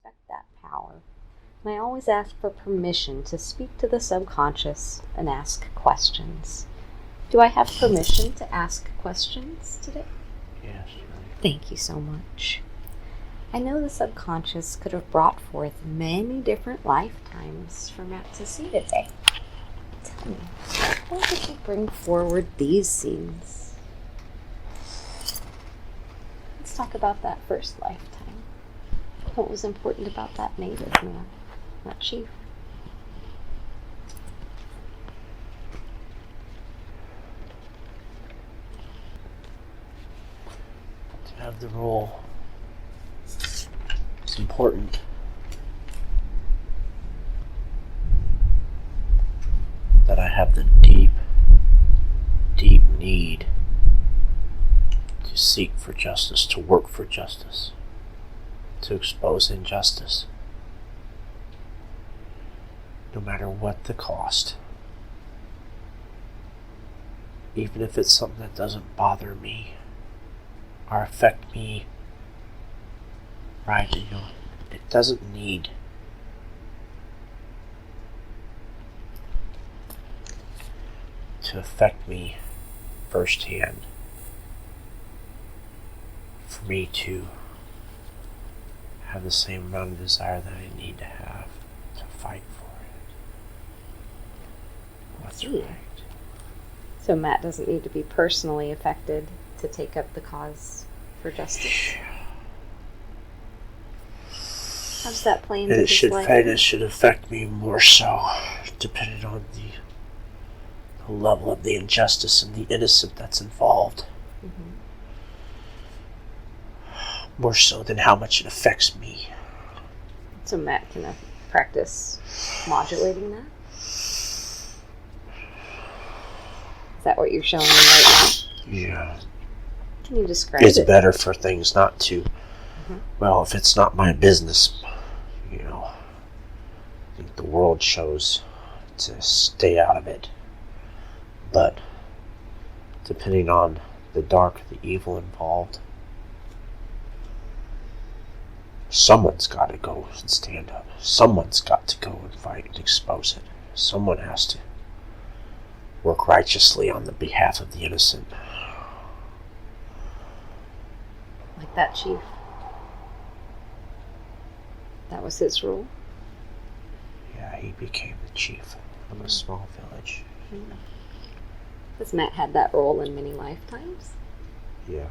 respect that power. And I always ask for permission to speak to the subconscious and ask questions. Do I have permission to ask questions today? Yes. Thank you so much. I know the subconscious could have brought forth many different lifetimes for Matt to see today. Tell me, why did you bring forward these scenes? Let's talk about that first lifetime. What was important about that native man, that chief? To have the role, it's important. That I have the deep, deep need to seek for justice, to work for justice, to expose injustice, no matter what the cost. Even if it's something that doesn't bother me or affect me, right? It doesn't need to affect me firsthand for me to have the same amount of desire that I need to have to fight for it. What's right? So Matt doesn't need to be personally affected to take up the cause for justice. How's that play into his life? It should affect me more so, depending on the level of the injustice and the innocent that's involved. Mm-hmm. More so than how much it affects me. So Matt can practice modulating that? Is that what you're showing me right now? Yeah. Can you describe it? It's better for things not to, well, if it's not my business, I think the world chose to stay out of it. But depending on the dark, the evil involved, someone's got to go and stand up. Someone's got to go and fight and expose it. Someone has to work righteously on the behalf of the innocent. Like that chief. That was his role? Yeah, he became the chief of a small village. Mm-hmm. Has Matt had that role in many lifetimes? Yeah.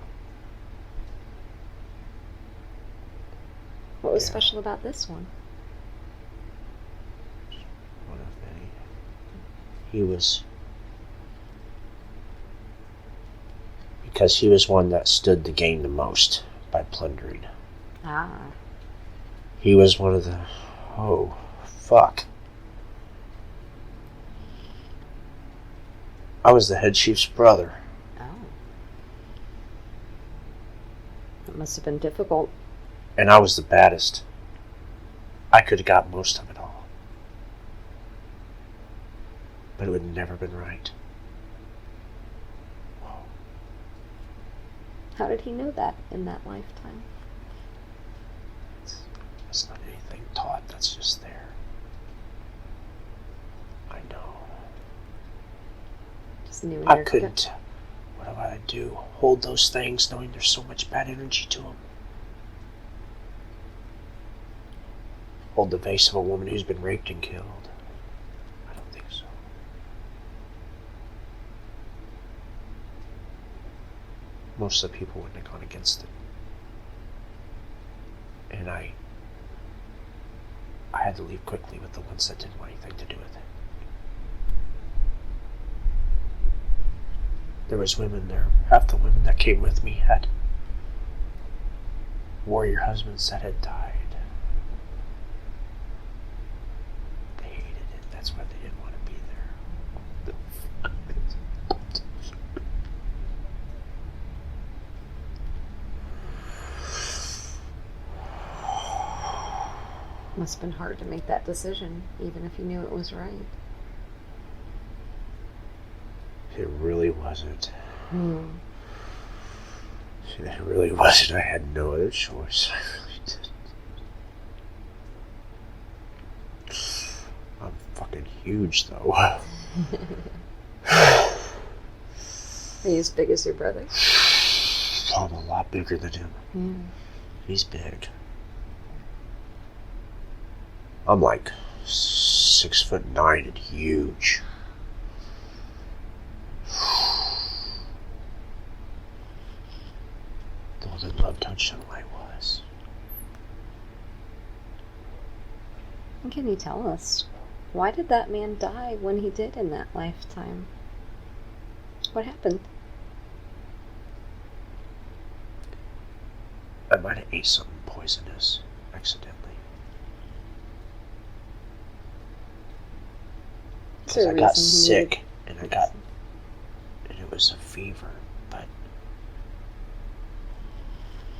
What was special about this one? One of many. Because he was one that stood to gain the most by plundering. Ah. He was one of the... Oh, fuck. I was the head chief's brother. Oh. That must have been difficult. And I was the baddest. I could have got most of it all. But it would have never been right. How did he know that in that lifetime? It's not anything taught, that's just there. I know. Just knew in I your couldn't. gut. What do I do? Hold those things knowing there's so much bad energy to them. Hold the face of a woman who's been raped and killed. I don't think so. Most of the people wouldn't have gone against it. And I had to leave quickly with the ones that didn't want anything to do with it. There was women there. Half the women that came with me had warrior husbands that had died. They hated it. That's why they didn't want to be there. Must have been hard to make that decision, even if you knew it was right. It really wasn't. Hmm. It really wasn't. I had no other choice. huge, though. Are you as big as your brother? I'm a lot bigger than him. Yeah. He's big. I'm like 6'9" and huge. Golden love touched on who I was. And can you tell us, why did that man die when he did in that lifetime? What happened? I might have ate something poisonous accidentally. Because I got sick and it was a fever, but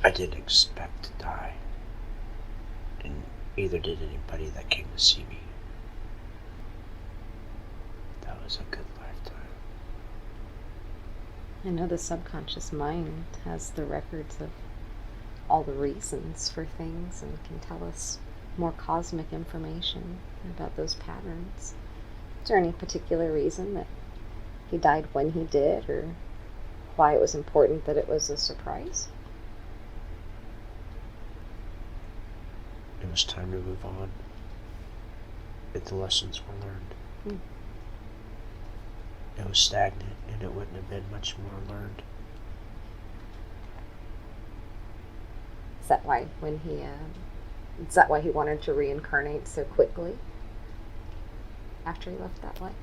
I didn't expect to die. And neither did anybody that came to see me. That was a good lifetime. I know the subconscious mind has the records of all the reasons for things and can tell us more cosmic information about those patterns. Is there any particular reason that he died when he did, or why it was important that it was a surprise? It was time to move on. If the lessons were learned. It was stagnant, and it wouldn't have been much more learned. Is that why is that why he wanted to reincarnate so quickly after he left that life?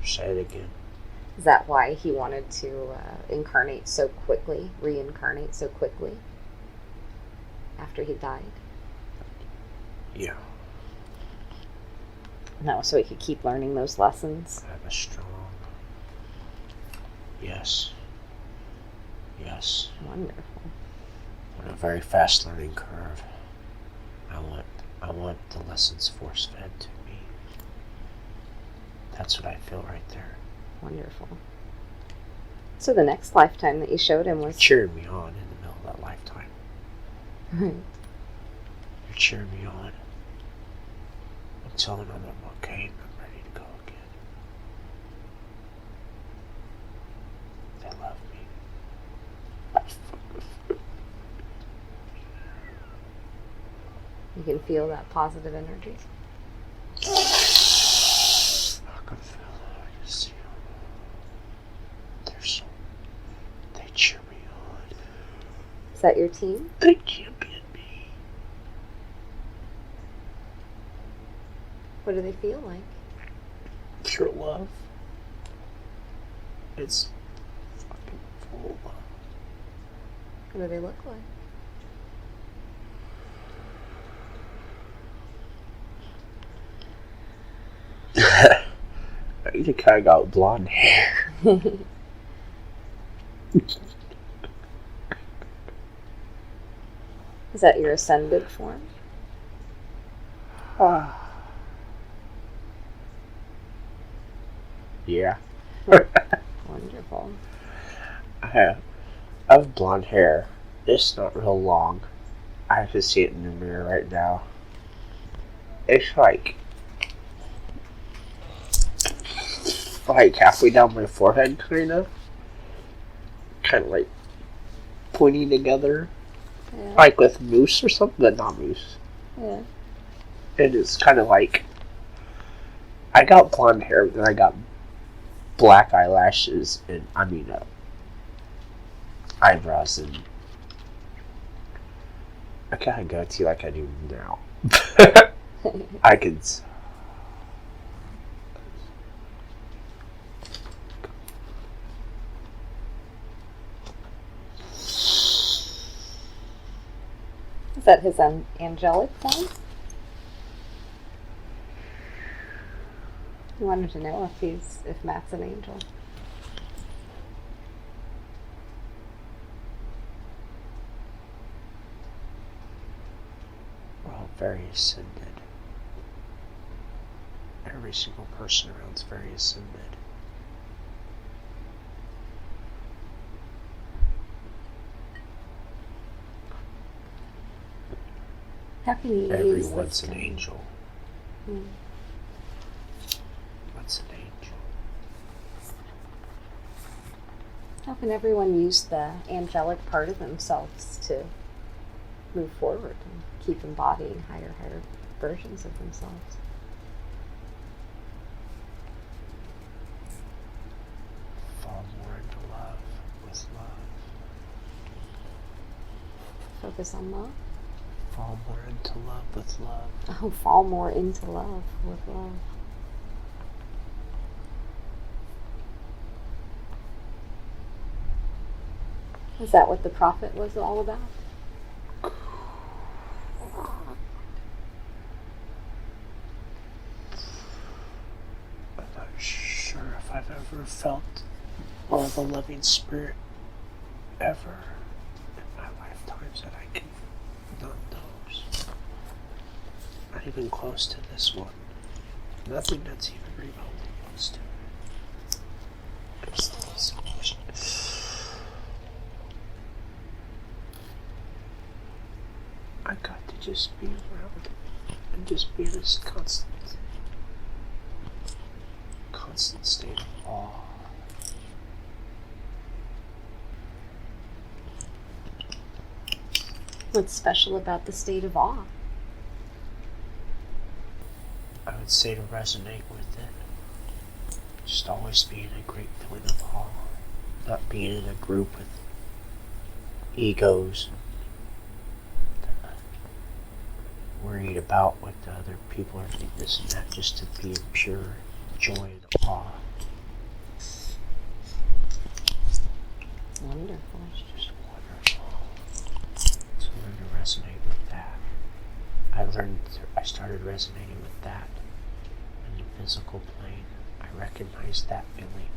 Say it again. Is that why he wanted to reincarnate so quickly after he died? Yeah. And that was so he could keep learning those lessons? I have a strong... Yes. Yes. Wonderful. On a very fast learning curve. I want the lessons force fed to me. That's what I feel right there. Wonderful. So the next lifetime that you showed him was... You're cheering me on in the middle of that lifetime. Right. You're cheering me on. I'm telling them I'm okay and I'm ready to go again. They love me. You can feel that positive energy. I can feel it. I can see them. They cheer me on. Is that your team? They champion me. What do they feel like? Pure love. It's fucking full of love. What do they look like? I think I got blonde hair. Is that your ascended form? Yeah. Wonderful. I have blonde hair. It's not real long. I have to see it in the mirror right now. It's like halfway down my forehead, kind of like pointing together, like with mousse or something, but not mousse. Yeah. And it's kind of like I got blonde hair, and I got black eyelashes, and eyebrows, and I kind of goatee like I do now. I could. Is that his angelic form? I wanted to know if Matt's an angel. We're all very ascended. Every single person around is very ascended. How can you use Everyone's this an term? angel. Hmm. What's an angel? How can everyone use the angelic part of themselves to move forward and keep embodying higher versions of themselves? Fall more into love with love. Focus on love? Fall more into love with love. Oh, fall more into love with love. Is that what the Prophet was all about? I'm not sure if I've ever felt more of a loving spirit ever in my lifetimes that I can not those. Not even close to this one. Nothing that's even remotely close to it. I got to just be around and just be in this constant state of awe. What's special about the state of awe? I would say to resonate with it. Just always be in a great feeling of awe. Not being in a group with egos. Worried about what the other people are thinking, this and that, just to be in pure joy and awe. Wonderful. It's just wonderful. So learn to resonate with that. I started resonating with that in the physical plane. I recognized that feeling.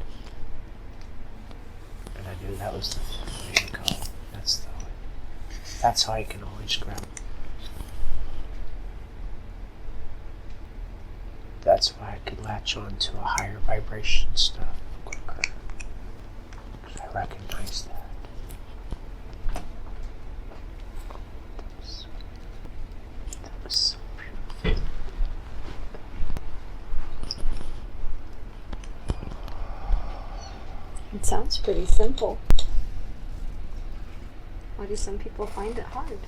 And I knew that was the way to go. That's how I can always grab. That's why I could latch on to a higher vibration stuff quicker. Because I recognize that. That was so beautiful. It sounds pretty simple. Why do some people find it hard?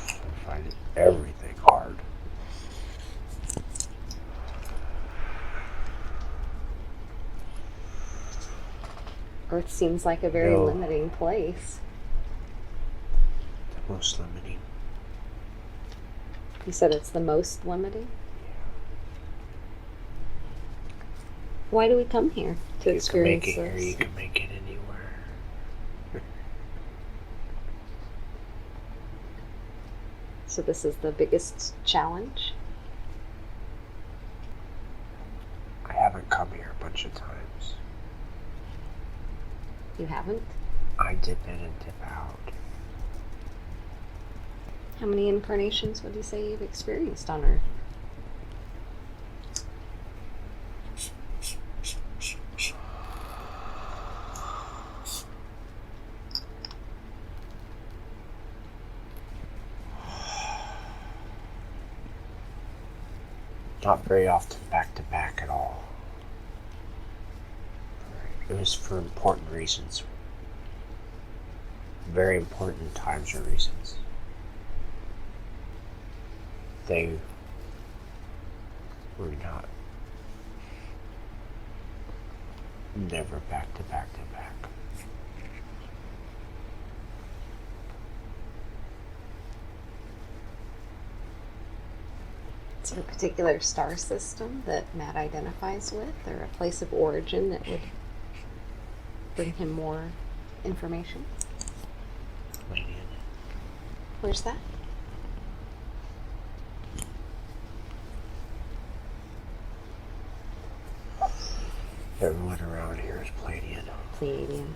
I find everything hard. Earth seems like a very No. limiting place. The most limiting. You said it's the most limiting? Why do we come here to You can experience make it here, this? you can make it anywhere. So this is the biggest challenge? I haven't come here a bunch of times. You haven't? I dip in and dip out. How many incarnations would you say you've experienced on Earth? Not very often back to back at all. It was for important reasons. Very important times or reasons. They were not never back to back to back. Is there a particular star system that Matt identifies with, or a place of origin that would bring him more information? Palladian. Where's that? Everyone around here is Palladian. Pleiadian.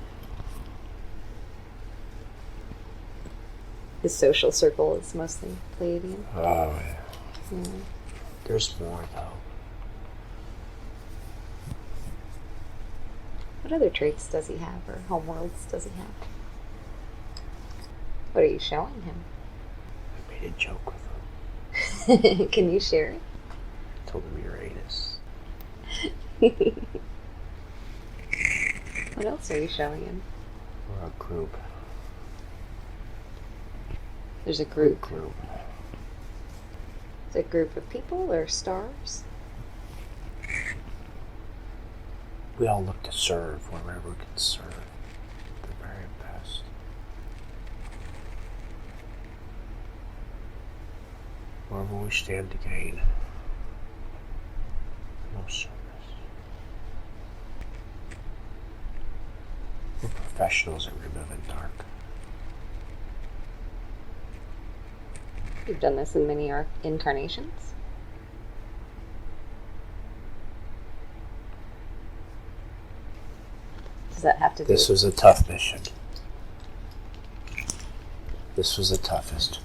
His social circle is mostly Pleiadian. Oh, yeah. Mm. There's more, though. What other traits does he have, or homeworlds does he have? What are you showing him? I made a joke with him. Can you share it? I told him Uranus. What else are you showing him? We're a group. There's a group. Group. Is it a group of people or stars? We all look to serve wherever we can serve the very best. Wherever we stand to gain. No service. We're professionals at removing dark. You've done this in many incarnations. Does that have to do This was a tough mission. This was the toughest.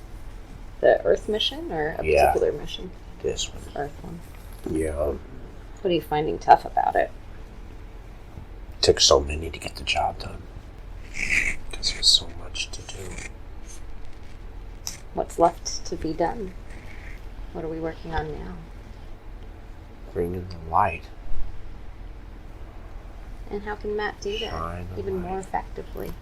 the Earth mission or a Yeah. particular mission? This one. Earth one. Yeah. What are you finding tough about it? Took so many to get the job done. Because there's so much to do. What's left to be done? What are we working on now? Bringing the light. And how can Matt do that Shine the even more light. effectively?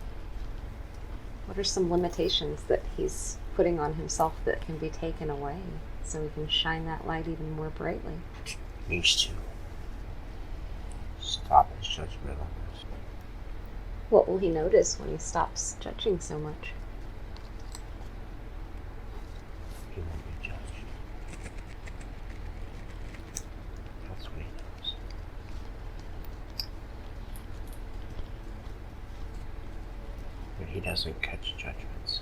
What are some limitations that he's putting on himself that can be taken away so he can shine that light even more brightly? Needs to stop his judgmentalness. What will he notice when he stops judging so much? He won't be judged. That's what he knows. But he doesn't catch judgments.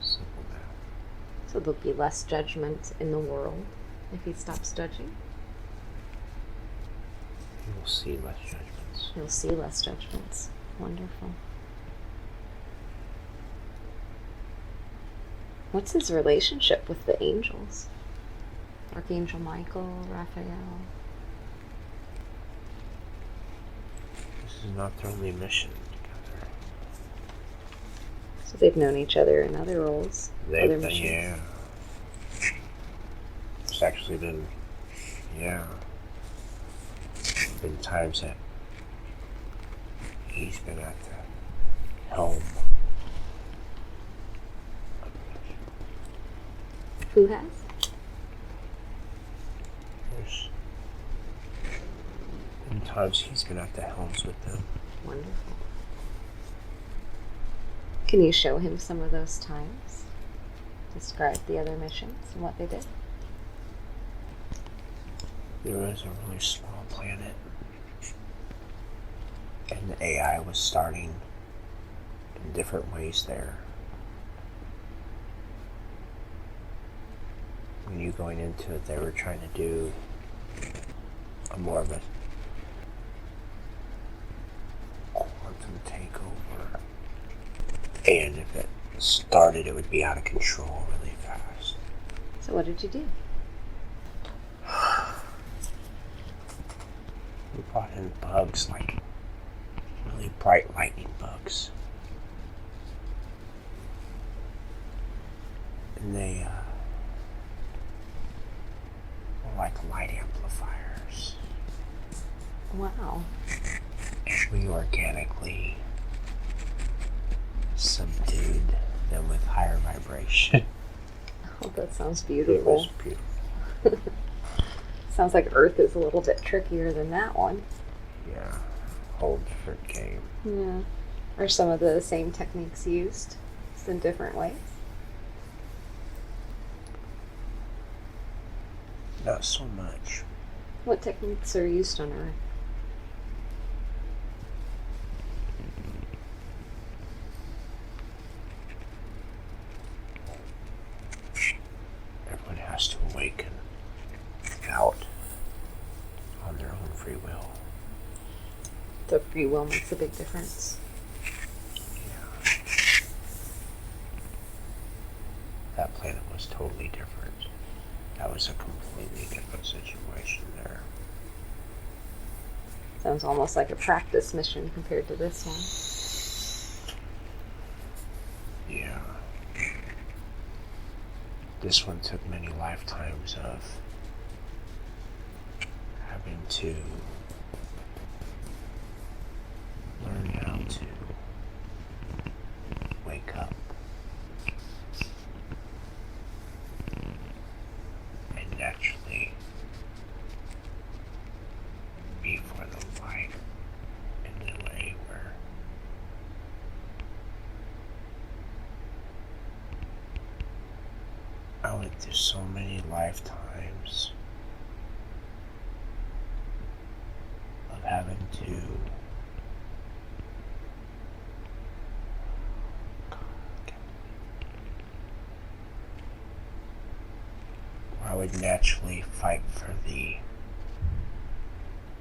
Simple math. So there'll be less judgment in the world if he stops judging. He will see less judgments. He'll see less judgments. Wonderful. What's his relationship with the angels? Archangel Michael, Raphael. This is not their only mission together. So they've known each other in other roles. They've other been, missions. yeah. It's actually been, yeah. Been times that he's been at the helm. Who has? There's been times he's been at the helms with them. Wonderful. Can you show him some of those times? Describe the other missions and what they did? There was a really small planet, and the AI was starting in different ways there. When you going into it, they were trying to do a more of a quantum takeover, and if it started, it would be out of control really fast. So what did you do? We brought in bugs, like really bright lightning bugs. And they were like light amplifiers. Wow. And we organically subdued them with higher vibration. Oh, that sounds It beautiful. was beautiful. Sounds like Earth is a little bit trickier than that one. Yeah, whole different game. Yeah. Are some of the same techniques used, just in different ways? Not so much. What techniques are used on Earth? Everyone has to awaken out on their own free will. The free will makes a big difference. Yeah. That planet was totally different. That was a completely different situation there. Sounds almost like a practice mission compared to this one. Yeah. This one took many lifetimes of having to learn how to wake up and naturally be for the light in a way where I went through so many lifetimes of having to I would naturally fight for the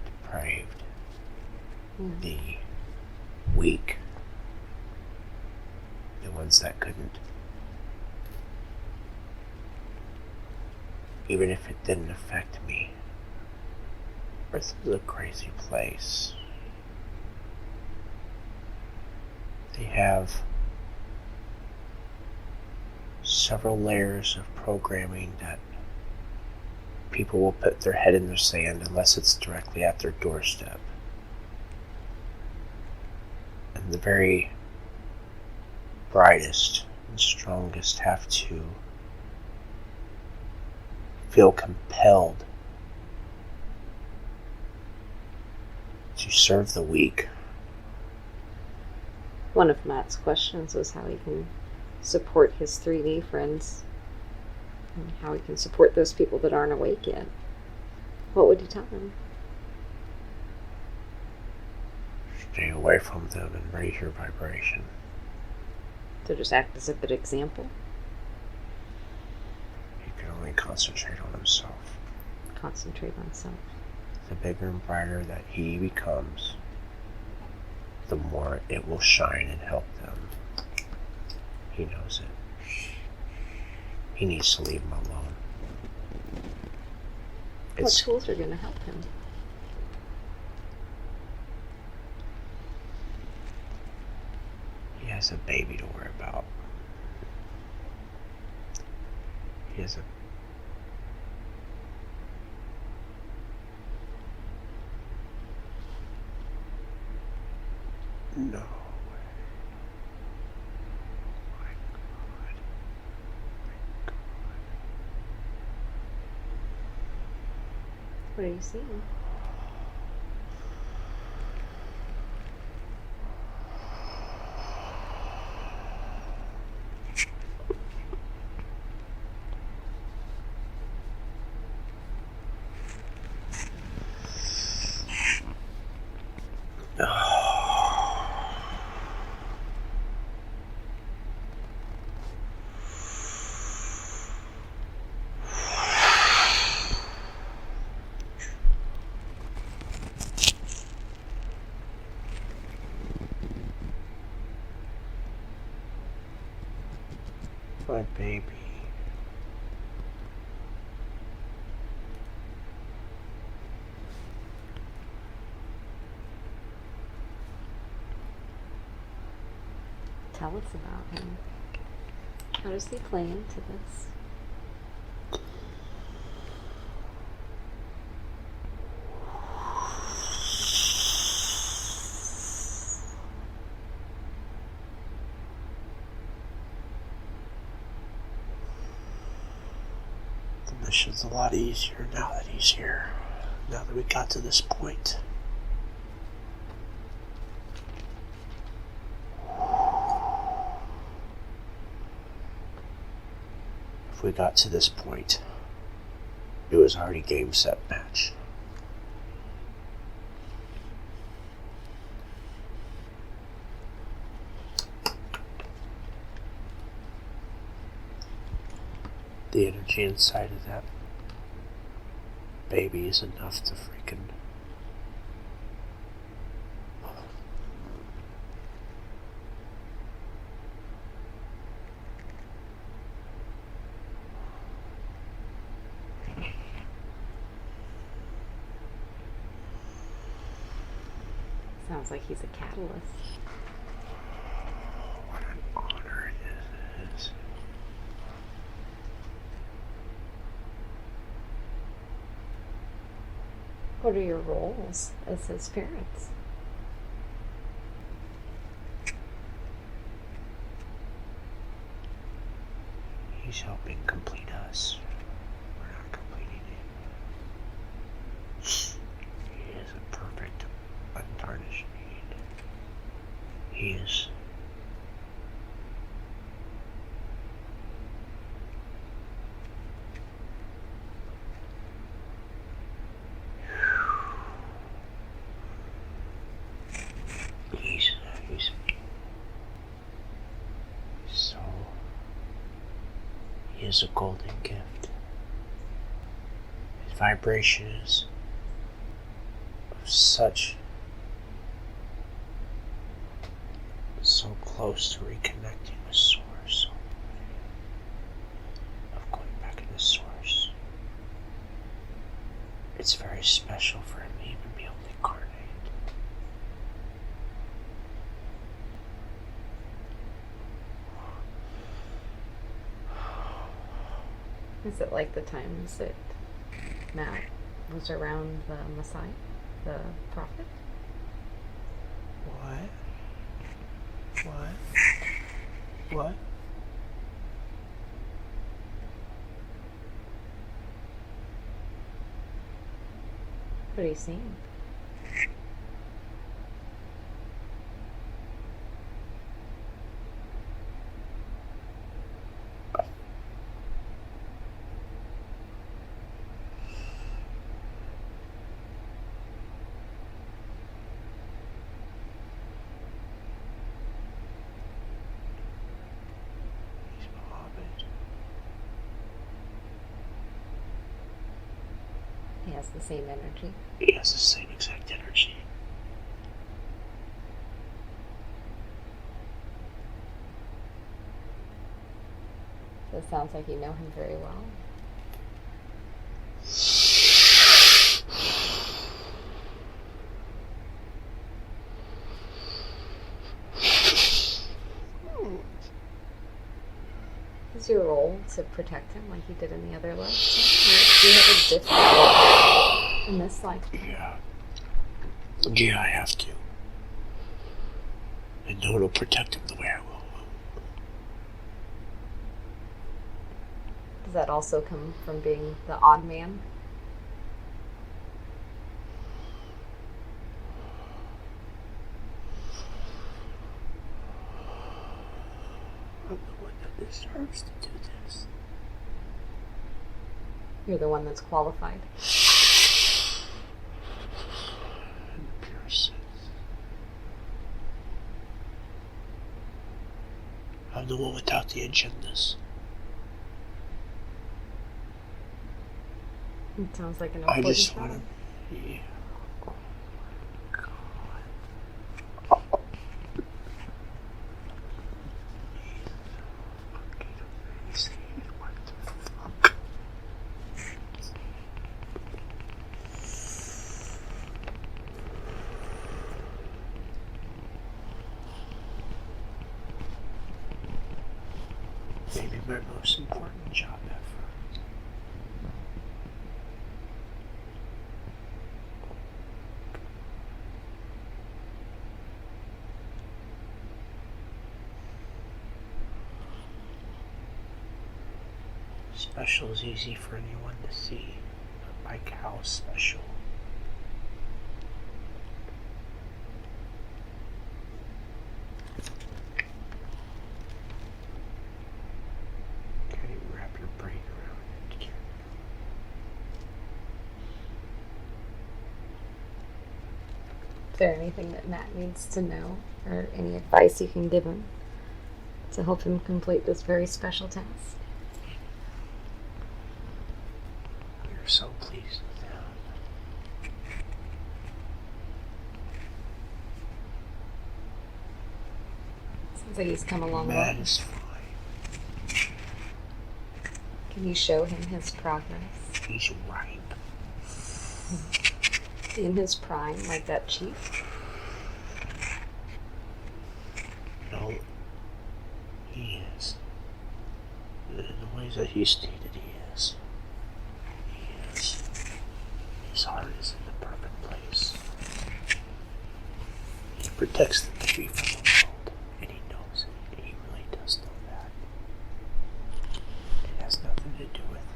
depraved, the weak, the ones that couldn't. Even if it didn't affect me. Earth is a crazy place. They have several layers of programming that people will put their head in the sand unless it's directly at their doorstep. And the very brightest and strongest have to feel compelled to serve the weak. One of Matt's questions was how he can support his 3D friends and how he can support those people that aren't awake yet. What would you tell them? Stay away from them and raise your vibration. To just act as a good example? He can only concentrate on himself. Concentrate on self. The bigger and brighter that he becomes, the more it will shine and help them. He knows it. He needs to leave him alone. What tools are going to help him? He has a baby to worry about. He has a no. What are you seeing? My baby. Tell us about him. How does he play into this? The mission's a lot easier now that he's here. Now that we got to this point. If we got to this point, it was already game, set, match. The energy inside of that baby is enough to freaking Sounds like he's a catalyst. What an honor it is. What are your roles as his parents? He's helping complete us. We're not completing him. He is a perfect, untarnished being. He is. He's so. He is a golden gift. His vibration is of so close to reconnecting with Source, of going back into Source. It's very special for him to even be able to incarnate. Is it like the times that Matt was around the Messiah, the Prophet? What? What? What are you seeing? He's Mohammed. He has the same energy. He has the same exact energy. So it sounds like you know him very well. Is your role to protect him like you did in the other lifetime? Or do you have a different role in this lifetime? Yeah, I have to. And no one will protect him the way I will. Does that also come from being the odd man? I'm the one that deserves to do this. You're the one that's qualified. In the pure sense. I'm the one without the agendas. It sounds like an I important just job. want to. Yeah. Maybe my most important job ever. Special is easy for anyone to see, but like how special. Can't even wrap your brain around it. Is there anything that Matt needs to know, or any advice you can give him to help him complete this very special task? We're so pleased with him. Sounds like he's come a long Matt way. is fine. Can you show him his progress? He's ripe. In his prime, like that chief? No, he is. In the ways that he stated he is. He is. His heart is in the perfect place. He protects the tree from the world, and he knows it. He really does know that. It has nothing to do with him.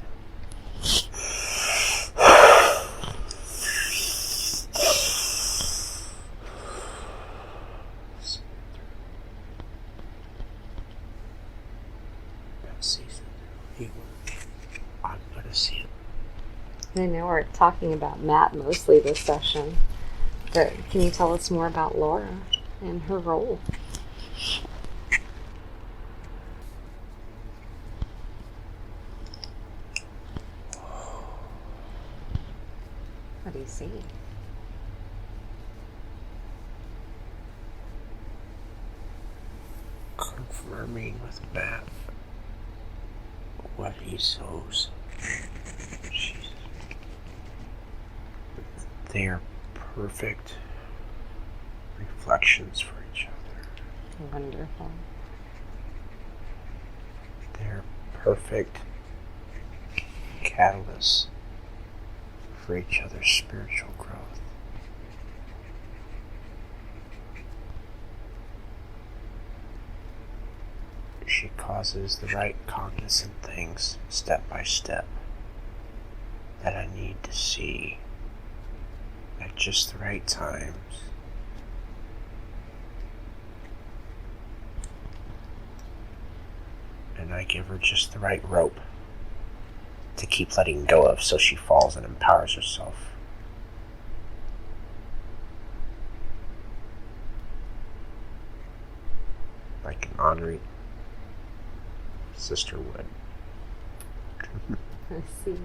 That sees it. He will. I'm gonna see it. I know we're talking about Matt mostly this session, but can you tell us more about Laura and her role? What do you see? Confirming with Matt what he sows. They are perfect reflections for each other. Wonderful. They're perfect catalysts for each other's spiritual growth. She causes the right cognizant things step by step that I need to see at just the right times. And I give her just the right rope to keep letting go of so she falls and empowers herself. Like an honorary sister would. I see.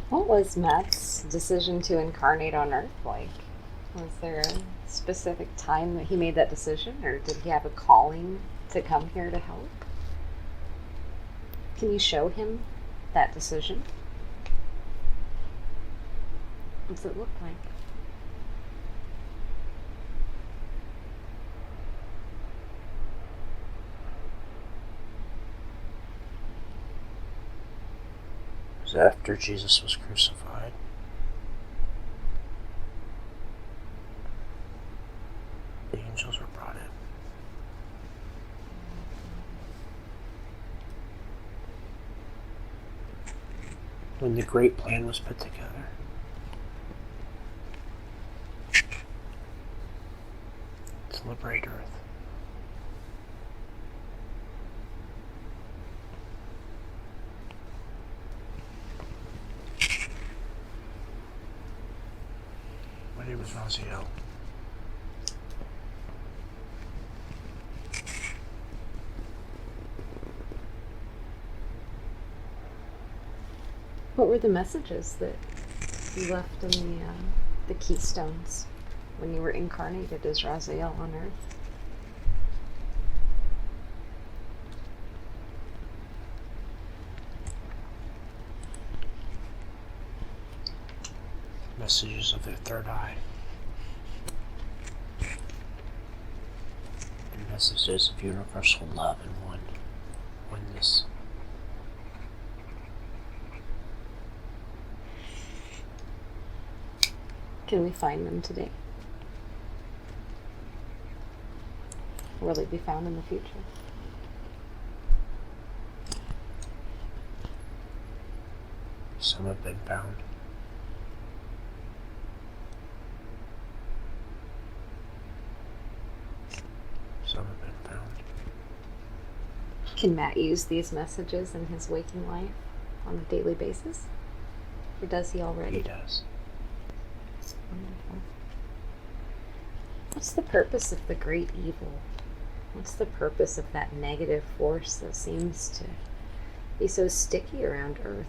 What was Matt's decision to incarnate on Earth like? Was there a specific time that he made that decision, or did he have a calling to come here to help? Can you show him that decision? What does it look like? It was after Jesus was crucified. The angels were brought in. When the great plan was put together, to liberate Earth. My name is Raziel. What were the messages that you left in the keystones when you were incarnated as Raziel on Earth? Messages of their third eye. And messages of universal love and oneness. Can we find them today? Will they be found in the future? Some have been found. Some have been found. Can Matt use these messages in his waking life on a daily basis? Or does he already? He does. Wonderful. What's the purpose of the great evil? What's the purpose of that negative force that seems to be so sticky around Earth?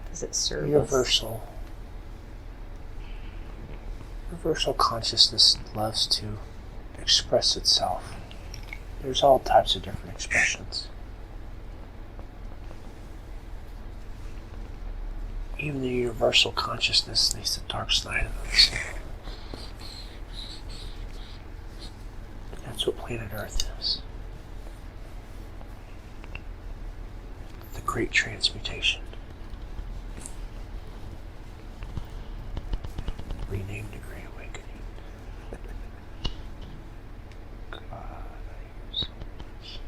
Does it serve us? Universal. Universal consciousness loves to express itself. There's all types of different expressions. Even the universal consciousness needs the dark side of us. That's what planet Earth is. The Great Transmutation. Renamed the Great Awakening. God, I hear so much.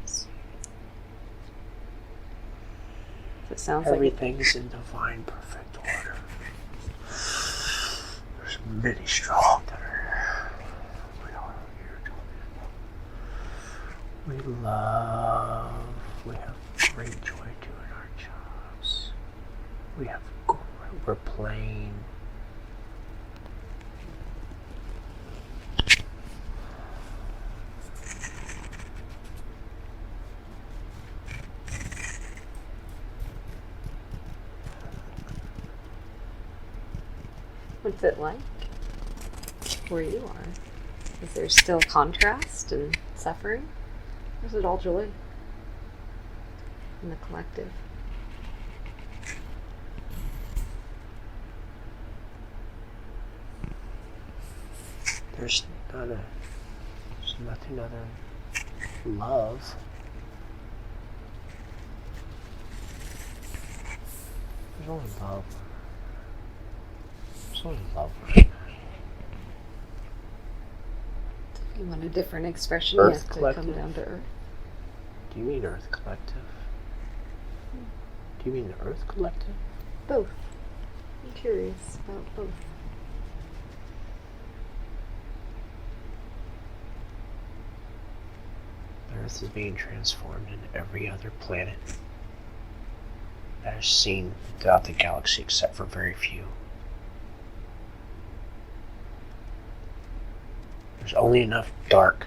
It sounds Everything's in divine perfect order. There's many strong that are. We are here to live. We love. We have great joy doing our jobs. We're playing. What's it like where you are? Is there still contrast and suffering? Or is it all joy in the collective? There's nothing other than love. There's only love. There's only love. You want a different expression? Earth You have to collective? come down to earth. Do you mean Earth Collective? Do you mean the Earth Collective? Both. I'm curious about both. The Earth is being transformed into every other planet that is seen throughout the galaxy except for very few. There's only enough dark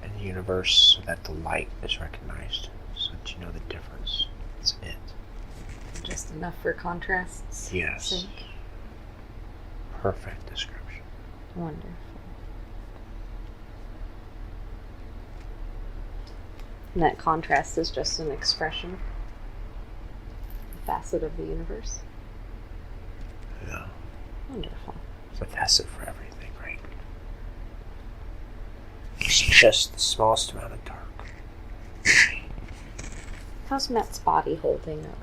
in the universe so that the light is recognized, so that you know the difference. That's it. Just enough for contrast's Yes. sake. Perfect description. Wonderful. And that contrast is just an expression, a facet of the universe. Yeah. Wonderful. It's a facet for everything, right? It's just the smallest amount of dark. How's Matt's body holding up?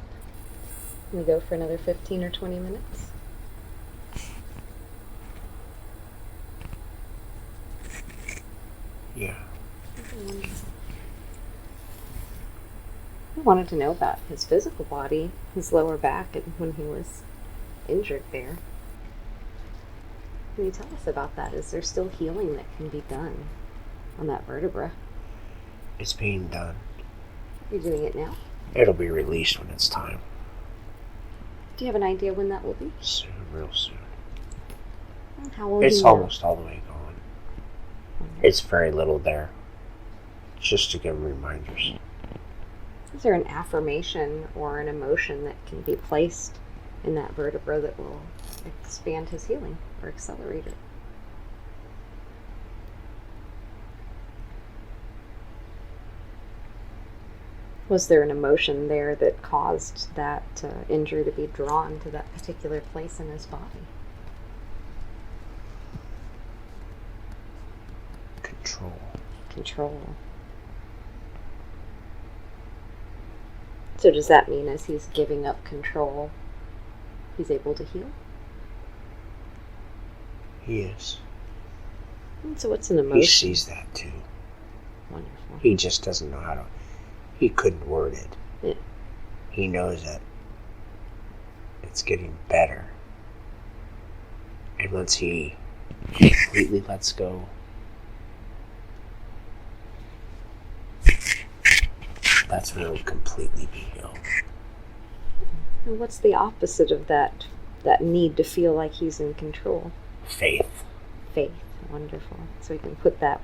Can we go for another 15 or 20 minutes? Yeah. I wanted to know about his physical body, his lower back, and when he was injured there. Can you tell us about that? Is there still healing that can be done on that vertebra? It's being done. Are you doing it now? It'll be released when it's time. Do you have an idea when that will be? Soon, real soon. And how will It's you know? almost all the way gone. It's very little there. Just to give reminders. Is there an affirmation or an emotion that can be placed in that vertebra that will expand his healing or accelerate it? Was there an emotion there that caused that injury to be drawn to that particular place in his body? Control. Control. So does that mean as he's giving up control, he's able to heal? He is. And so what's an emotion? He sees that too. Wonderful. He just doesn't know how to. He couldn't word it. Yeah. He knows that it's getting better. And once he completely lets go, that's when it'll completely be healed. And what's the opposite of that need to feel like he's in control? Faith. Faith. Wonderful. So we can put that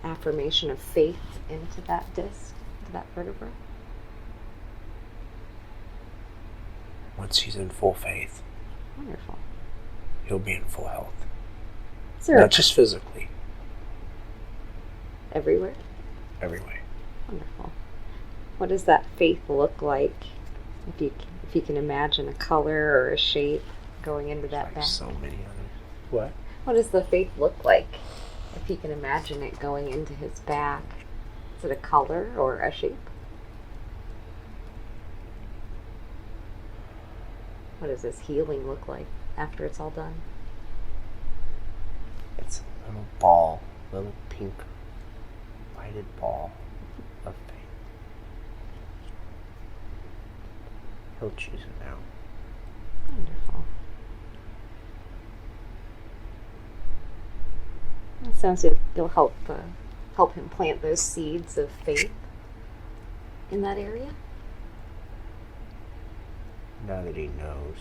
affirmation of faith into that disc, into that vertebra. Once he's in full faith, Wonderful. he'll be in full health. Is there Not just physically, everywhere? every way. Wonderful. What does that faith look like? If you can imagine a color or a shape going into that Like back. so many others. What? What does the faith look like? If you can imagine it going into his back. Is it a color or a shape? What does his healing look like after it's all done? It's a little ball, little pink lighted ball of faith. He'll choose it now. Wonderful. It sounds like you'll help him plant those seeds of faith in that area. Now that he knows.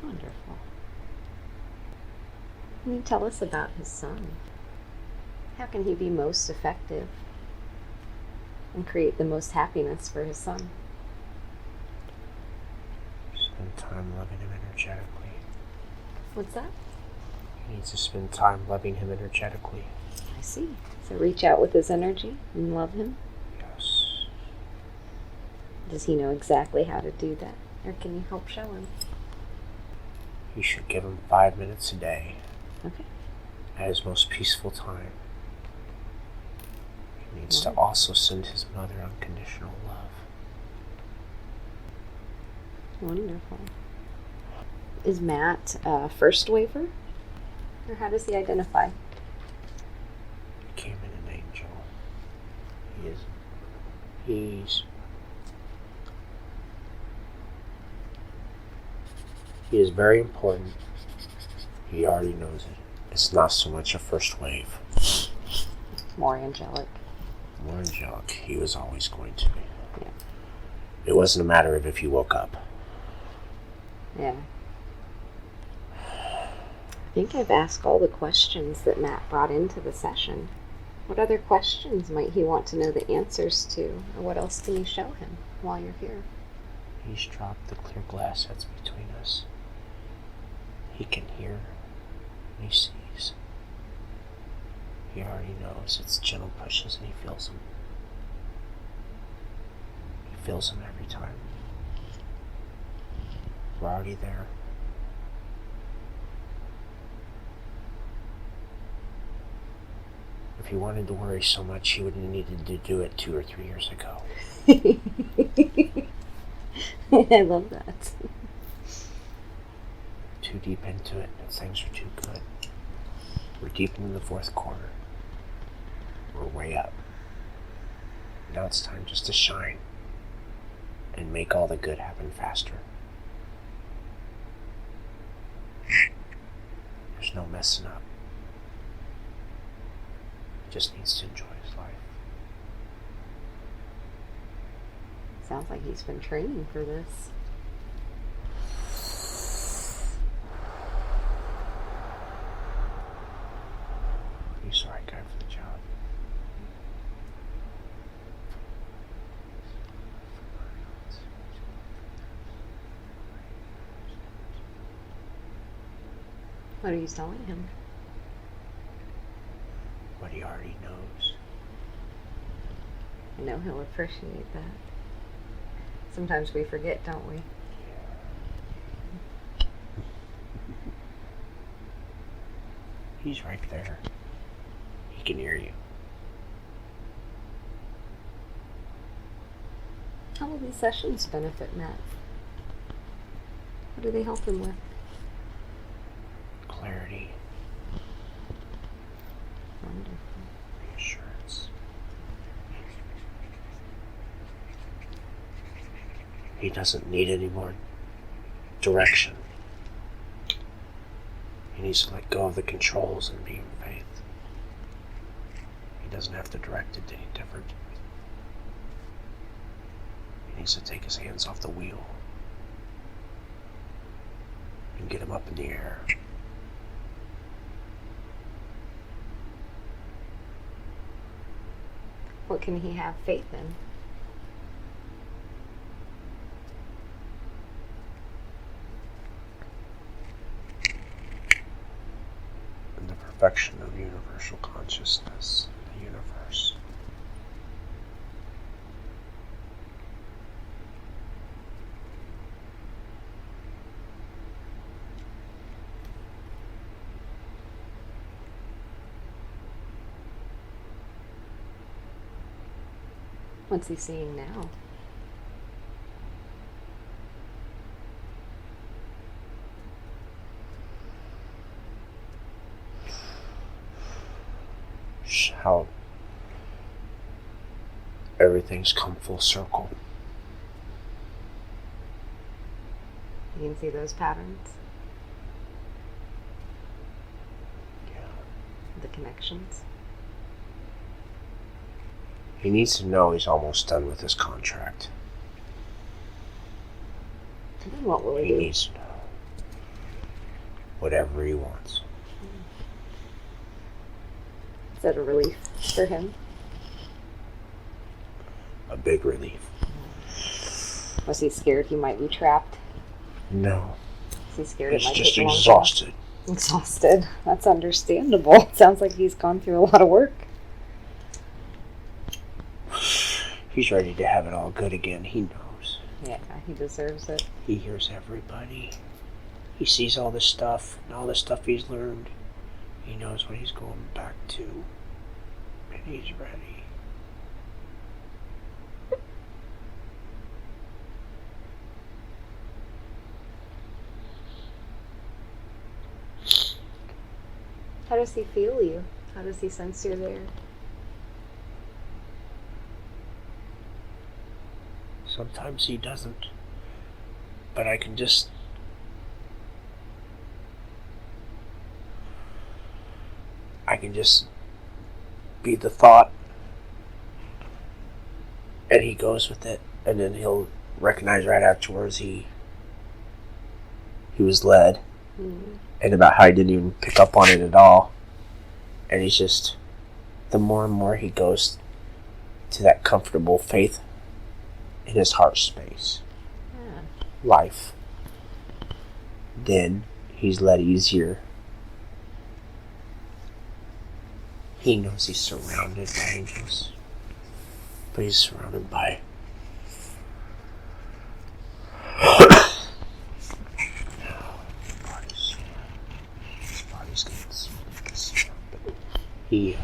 Wonderful. Can you tell us about his son? How can he be most effective and create the most happiness for his son? Spend time loving him energetically. What's that? He needs to spend time loving him energetically. I see. So reach out with his energy and love him. Yes. Does he know exactly how to do that? Or can you help show him? You should give him 5 minutes a day Okay. at his most peaceful time. He needs to Wonderful. also send his mother unconditional love. Wonderful. Is Matt a first waver? Or how does he identify? He came in an angel. He is very important. He already knows it. It's not so much a first wave. More angelic. More angelic. He was always going to be. Yeah. It wasn't a matter of if he woke up. Yeah. I think I've asked all the questions that Matt brought into the session. What other questions might he want to know the answers to? Or what else can you show him while you're here? He's dropped the clear glass that's between us. He can hear and he sees. He already knows it's gentle pushes and he feels them. He feels them every time. We're already there. If he wanted to worry so much, he wouldn't have needed to do it 2 or 3 years ago. I love that. Too deep into it, and things are too good. We're deep into the 4th quarter. We're way up. Now it's time just to shine and make all the good happen faster. There's no messing up. He just needs to enjoy his life. Sounds like he's been training for this. He's the right guy for the job. What are you telling him? What he already knows. I know he'll appreciate that. Sometimes we forget, don't we? He's right there. He can hear you. How will these sessions benefit Matt? What do they help him with? Clarity. Wonderful. Reassurance. He doesn't need any more direction. He needs to let go of the controls and be in faith. He doesn't have to direct it any different. He needs to take his hands off the wheel and get him up in the air. What can he have faith in? perfection of universal consciousness, the universe. What's he seeing now? How everything's come full circle. You can see those patterns? Yeah. The connections? He needs to know he's almost done with his contract. And then what will he He do? needs to know whatever he wants. Is that a relief for him? A big relief. Was he scared he might be trapped? No. Is he scared He's it might just take a long time? exhausted. Exhausted. That's understandable. Sounds like he's gone through a lot of work. He's ready to have it all good again. He knows. Yeah, he deserves it. He hears everybody. He sees all this stuff and all the stuff he's learned. He knows what he's going back to. And he's ready. How does he feel you? How does he sense you're there? Sometimes he doesn't. But I can just... be the thought. And he goes with it. And then he'll recognize right afterwards he was led. Mm. And about how he didn't even pick up on it at all. And he's just... the more and more he goes to that comfortable faith in his heart space, life, then he's led easier. He knows he's surrounded by angels, but he's surrounded by body's getting sweet, but he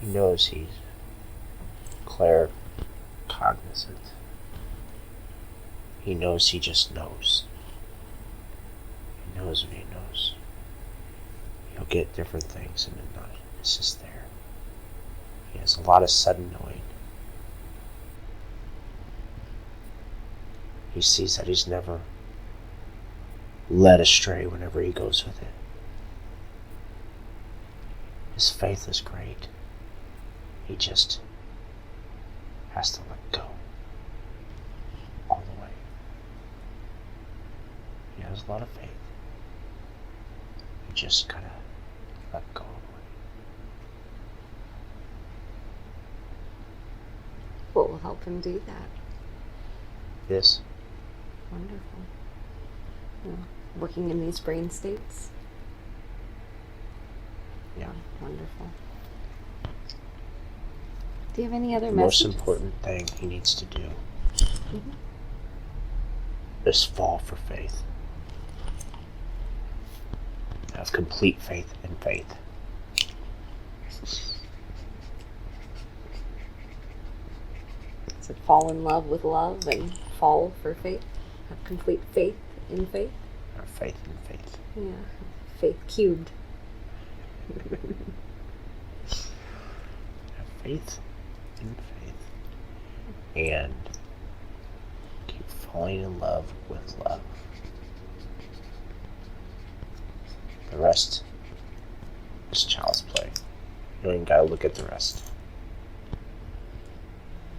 knows he's claircognizant. He knows he just knows. He knows what he knows. He'll get different things and then it's just there. He has a lot of sudden knowing. He sees that he's never led astray whenever he goes with it. His faith is great. He just has to let go all the way. He has a lot of faith. He just gotta let go all the way. What will help him do that? This. Wonderful. Yeah. Working in these brain states? Yeah. Wonderful. Do you have any other The most messages? important thing he needs to do Mm-hmm. is fall for faith. Have complete faith in faith. So fall in love with love and fall for faith. Have complete faith in faith. Or faith in faith. Yeah. Faith cubed. Have faith in faith. And keep falling in love with love. The rest is child's play. You don't even gotta look at the rest.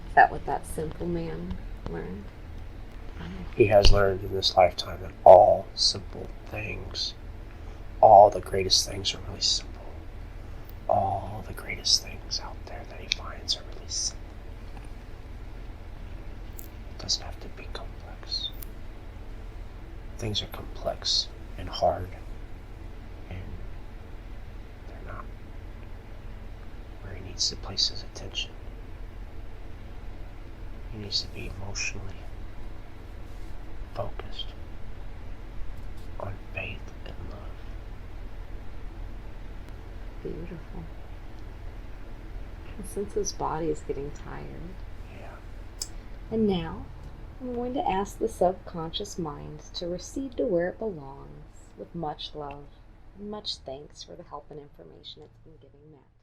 Is that what that simple man learned? He has learned in this lifetime that all simple things, all the greatest things are really simple. All the greatest things out there that he finds are really simple. It doesn't have to be complex. things are complex and hard, and they're not where he needs to place his attention. He needs to be emotionally focused on faith and love. Beautiful. And since his body is getting tired, and now I'm going to ask the subconscious mind to recede to where it belongs with much love and much thanks for the help and information it's been giving Matt.